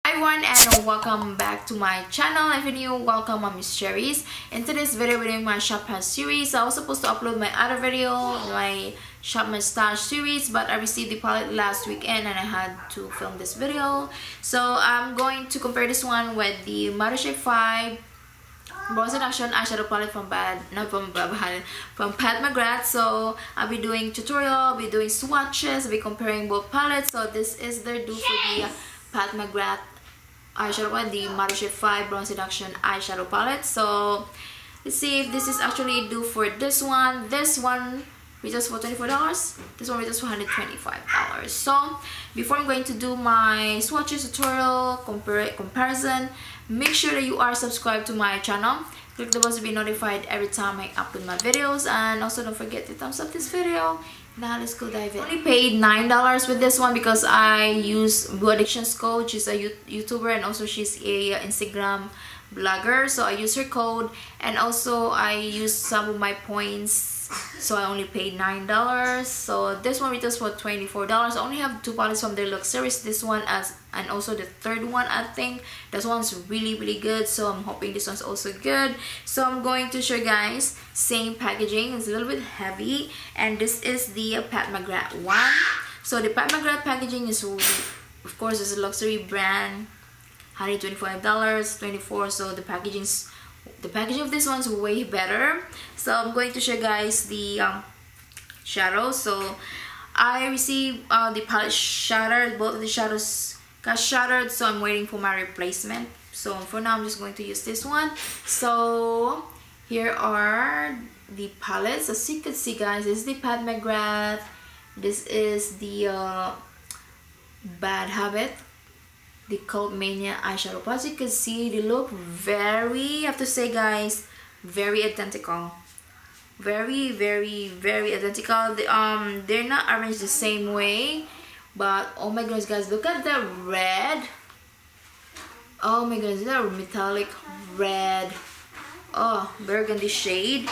Hi everyone, and welcome back to my channel. If you're new, welcome. I'm MissCheriess. In today's video, we're doing my Shophush series. I was supposed to upload my other video, my Shop My Stash series, but I received the palette last weekend and I had to film this video. So I'm going to compare this one with the Mothership 5 Seduction eyeshadow palette from Pat McGrath. So I'll be doing tutorial, I'll be doing swatches, I'll be comparing both palettes. So this is their dupe for the Pat McGrath eyeshadow palette, the Mothership 5 Bronze Seduction eyeshadow palette. So let's see if this is actually due for this one. This one retails for $24. This one retails for $125. So before I'm going to do my swatches tutorial comparison, make sure that you are subscribed to my channel. Click the bell to be notified every time I upload my videos, and also don't forget to thumbs up this video. Now let's go dive in. I only paid $9 with this one because I use Blue Addiction's code. She's a YouTuber and also she's a Instagram blogger, so I use her code, and also I use some of my points, so I only paid $9. So this one retails for $24. I only have two palettes from their MissCheriess, this one and also the third one. I think this one's really good, so I'm hoping this one's also good. So I'm going to show you guys same packaging. It's a little bit heavy, and this is the Pat McGrath one. So the Pat McGrath packaging is, of course, it's a luxury brand, $125, $24. So the packaging of this one's way better. So I'm going to show you guys the shadows. So I received the palette shattered. Both of the shadows got shattered, so I'm waiting for my replacement. So for now, I'm just going to use this one. So here are the palettes. As you can see, guys, this is the Pat McGrath. This is the Bad Habit, the Cult Mania eyeshadow palette. As you can see, they look very, I have to say, guys, very identical. Very identical. They're not arranged the same way, but oh my goodness, guys, look at the red. Oh my goodness, that metallic red, oh, burgundy shade.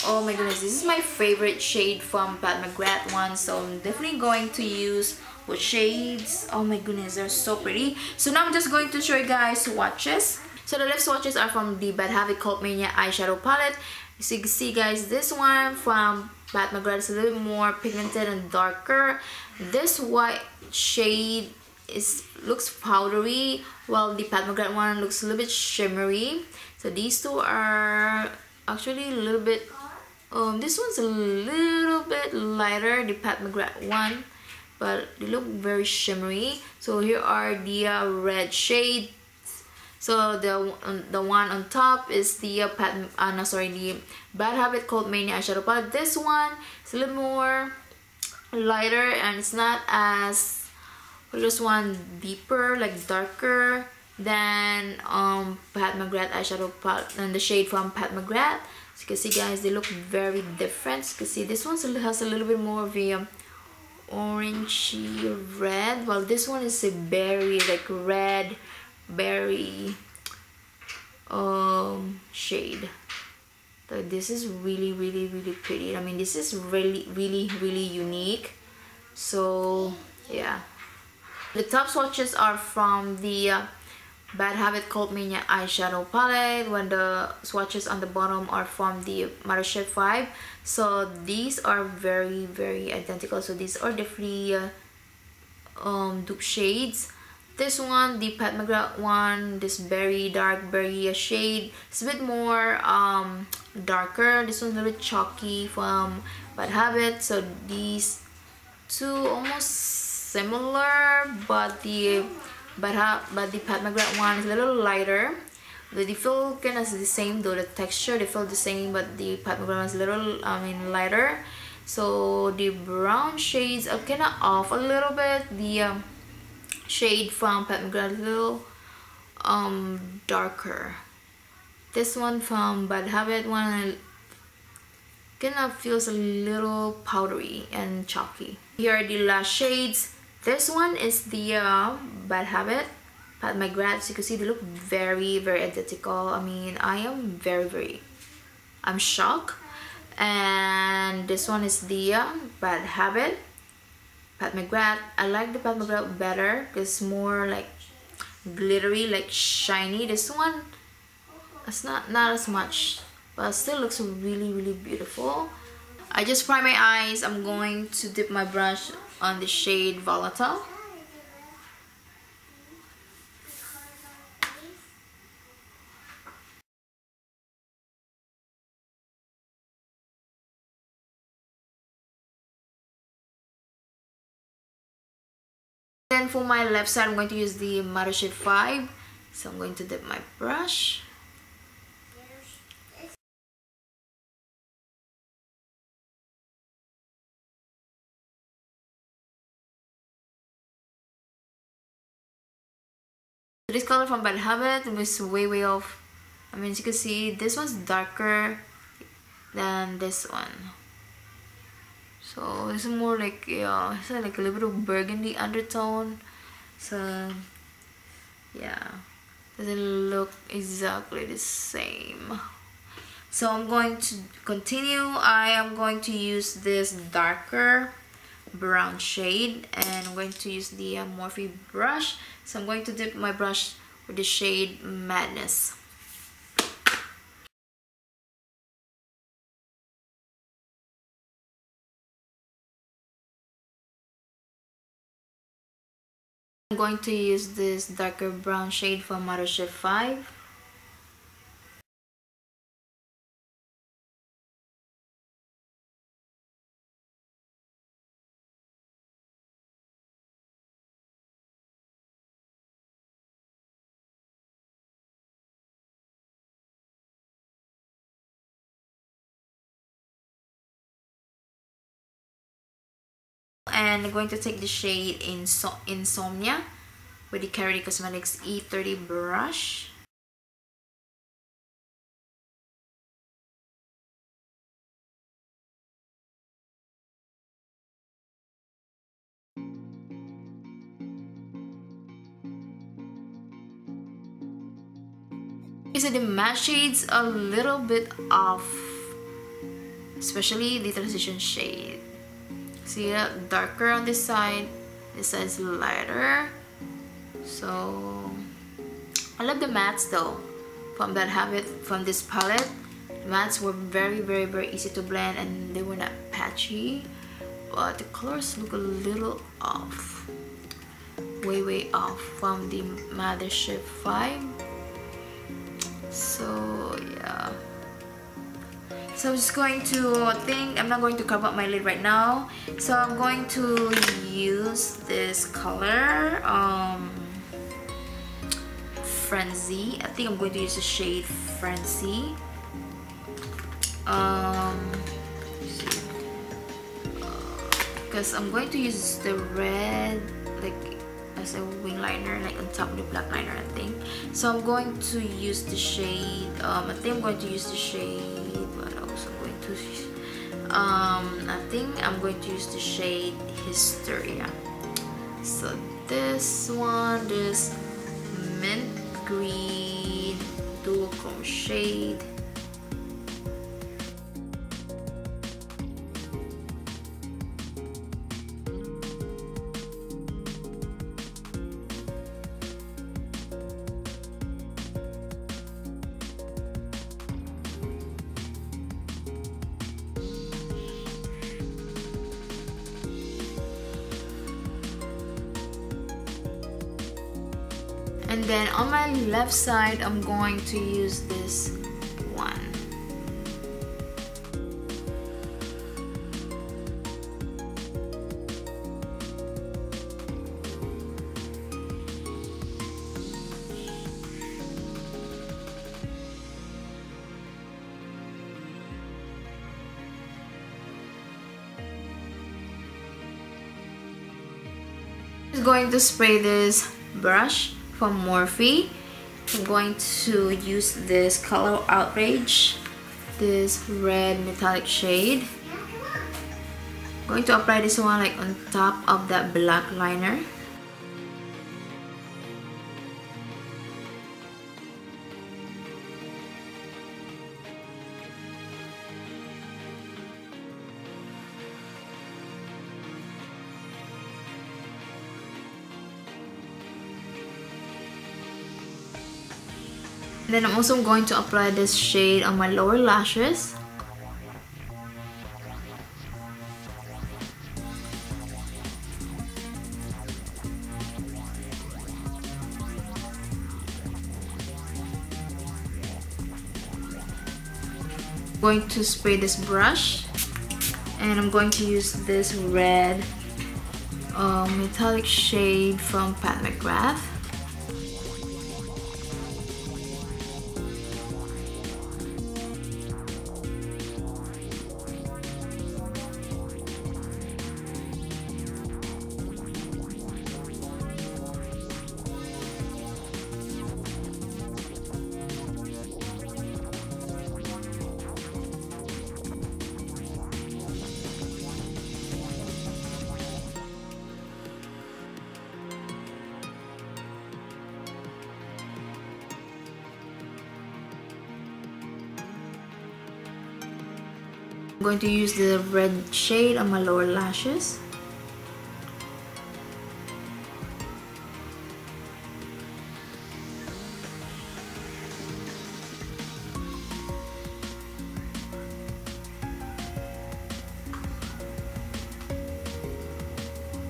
Oh my goodness, this is my favorite shade from Pat McGrath one, so I'm definitely going to use both shades. Oh my goodness, they're so pretty. So now I'm just going to show you guys swatches. So the left swatches are from the Bad Habit Cult Mania eyeshadow palette. So you can see, guys, this one from Pat McGrath is a little bit more pigmented and darker. This white shade looks powdery, while the Pat McGrath one looks a little bit shimmery. So these two are actually a little bit, this one's a little bit lighter, the Pat McGrath one, but they look very shimmery. So here are the red shades. So the one on top is the the Bad Habit Cult Mania eyeshadow palette. This one is a little more lighter, and it's not as, this one deeper, like darker than Pat McGrath eyeshadow palette and the shade from Pat McGrath. So you can see, guys, they look very different. So you can see this one has a little bit more of a orangey red, while this one is a berry, like red berry shade. So this is really pretty. I mean, this is really unique. So yeah, the top swatches are from the Bad Habit Cult Mania eyeshadow palette, when the swatches on the bottom are from the Mothership 5. So these are very identical. So these are the three dupe shades. This one, the Pat McGrath one, this very dark berry shade, it's a bit more darker. This one's a little bit chalky from Bad Habit. So these two almost similar, but the Pat McGrath one is a little lighter. They feel kind of the same, though the texture they feel the same, but the Pat McGrath one is a little, lighter. So the brown shades are kind of off a little bit. The shade from Pat McGrath a little darker. This one from Bad Habit one kind of feels a little powdery and chalky. Here are the last shades. This one is the Bad Habit Pat McGrath. So you can see they look very identical. I mean, I am I'm shocked. And this one is the Bad Habit Pat McGrath. I like the Pat McGrath better because it's more like glittery, like shiny. This one, it's not as much, but it still looks really beautiful. I just prime my eyes. I'm going to dip my brush on the shade Volatile. Then for my left side, I'm going to use the Mothership 5. So I'm going to dip my brush. This color from Bad Habit was way off. I mean, as you can see, this one's darker than this one. So this is more like, yeah, it's like a little bit of burgundy undertone. So yeah, doesn't look exactly the same. So I'm going to continue. I am going to use this darker brown shade, and I'm going to use the Morphe brush. So I'm going to dip my brush with the shade Madness. I'm going to use this darker brown shade from Mothership 5. And I'm going to take the shade Insomnia with the Carity Cosmetics E30 brush. So the matte shades a little bit off, especially the transition shade. See that darker on this side is lighter. So I love the mattes though from Bad Habit, from this palette. The mattes were very easy to blend, and they were not patchy, but the colors look a little off, way off from the Mothership 5. So yeah, so I'm just going to I'm not going to cover up my lid right now, so I'm going to use this color Frenzy. I think I'm going to use the shade Frenzy. Because I'm going to use the red like as a wing liner, like on top of the black liner, I think. So I'm going to use the shade, I think I'm going to use the shade, what else I'm going to use? I think I'm going to use the shade Hysteria. So this one, this mint green dual chrome shade. And then on my left side, I'm going to use this one. I'm going to spray this brush from Morphe. I'm going to use this Color Outrage, this red metallic shade. I'm going to apply this one like on top of that black liner. Then I'm also going to apply this shade on my lower lashes. I'm going to spray this brush, and I'm going to use this red metallic shade from Pat McGrath. I'm going to use the red shade on my lower lashes.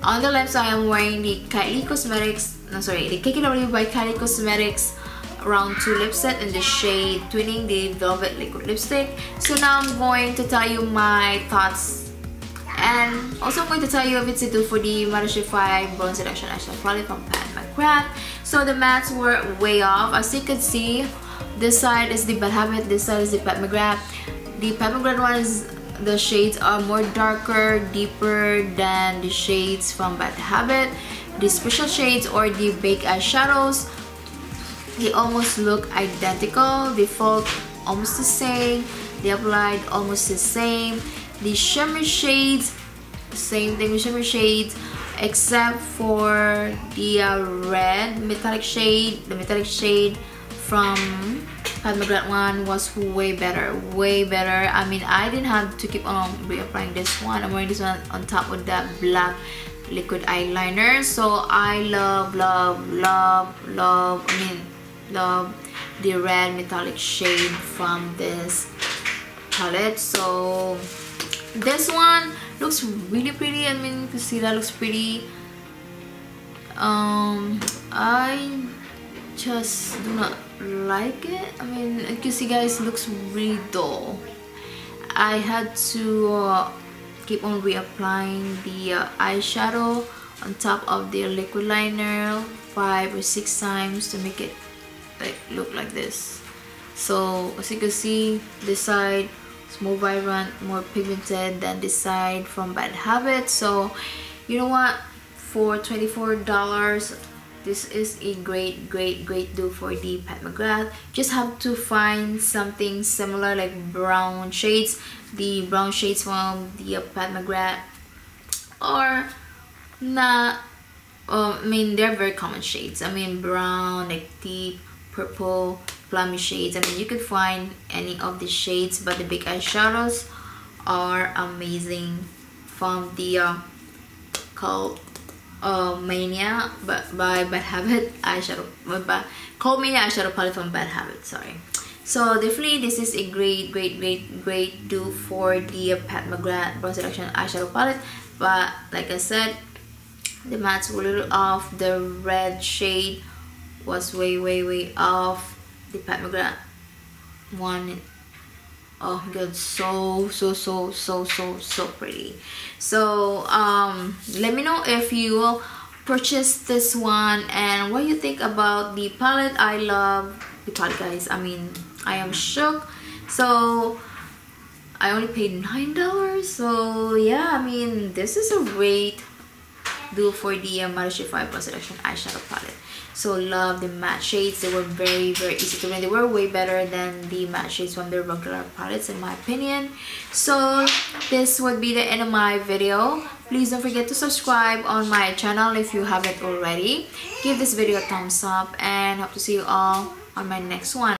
On the lips, I am wearing the Kylie Cosmetics, the KKW by Kylie Cosmetics round 2 lip set in the shade Twinning, the Velvet Liquid Lipstick. So now I'm going to tell you my thoughts, and also I'm going to tell you if it's a dupe for the Mothership 5 Bronze Seduction Eyeshadow Palette from Pat McGrath. So the mattes were way off. As you can see, this side is the Bad Habit, this side is the Pat McGrath. The Pat McGrath one is, the shades are more darker, deeper than the shades from Bad Habit. The special shades or the baked eyeshadows, they almost look identical. They felt almost the same. They applied almost the same. The shimmer shades, same thing with shimmer shades, except for the red metallic shade. The metallic shade from Pat McGrath one was way better, way better. I mean, I didn't have to keep on reapplying this one. I'm wearing this one on top of that black liquid eyeliner. So I love the red metallic shade from this palette. So this one looks really pretty. I mean, you can see that looks pretty. I just do not like it. I mean, you can see, guys, it looks really dull. I had to keep on reapplying the eyeshadow on top of the liquid liner 5 or 6 times to make it look like this. So as you can see, this side is more vibrant, more pigmented than this side from Bad Habit. So you know what, for $24, this is a great dupe for the Pat McGrath. Just have to find something similar, like brown shades, the brown shades from the Pat McGrath, or not. I mean, they're very common shades. I mean, brown, like deep purple, plummy shades. I mean, you could find any of the shades, but the big eyeshadows are amazing from the called Mania by Bad Habit eyeshadow, called Mania eyeshadow palette from Bad Habit. Sorry. So definitely this is a great dupe for the Pat McGrath Bronze Seduction eyeshadow palette. But like I said, the mattes were a little off. The red shade was way off. The Pat McGrath one, oh my god, so pretty. So let me know if you purchased this one and what you think about the palette. I love the palette, guys. I mean, I am shook. So I only paid $9. So yeah, I mean, this is a great dupe for the Mothership 5 Bronze Seduction eyeshadow palette. So love the matte shades. They were very easy to blend. They were way better than the matte shades from their regular palettes, in my opinion. So this would be the end of my video. Please don't forget to subscribe on my channel if you haven't already. Give this video a thumbs up, and hope to see you all on my next one.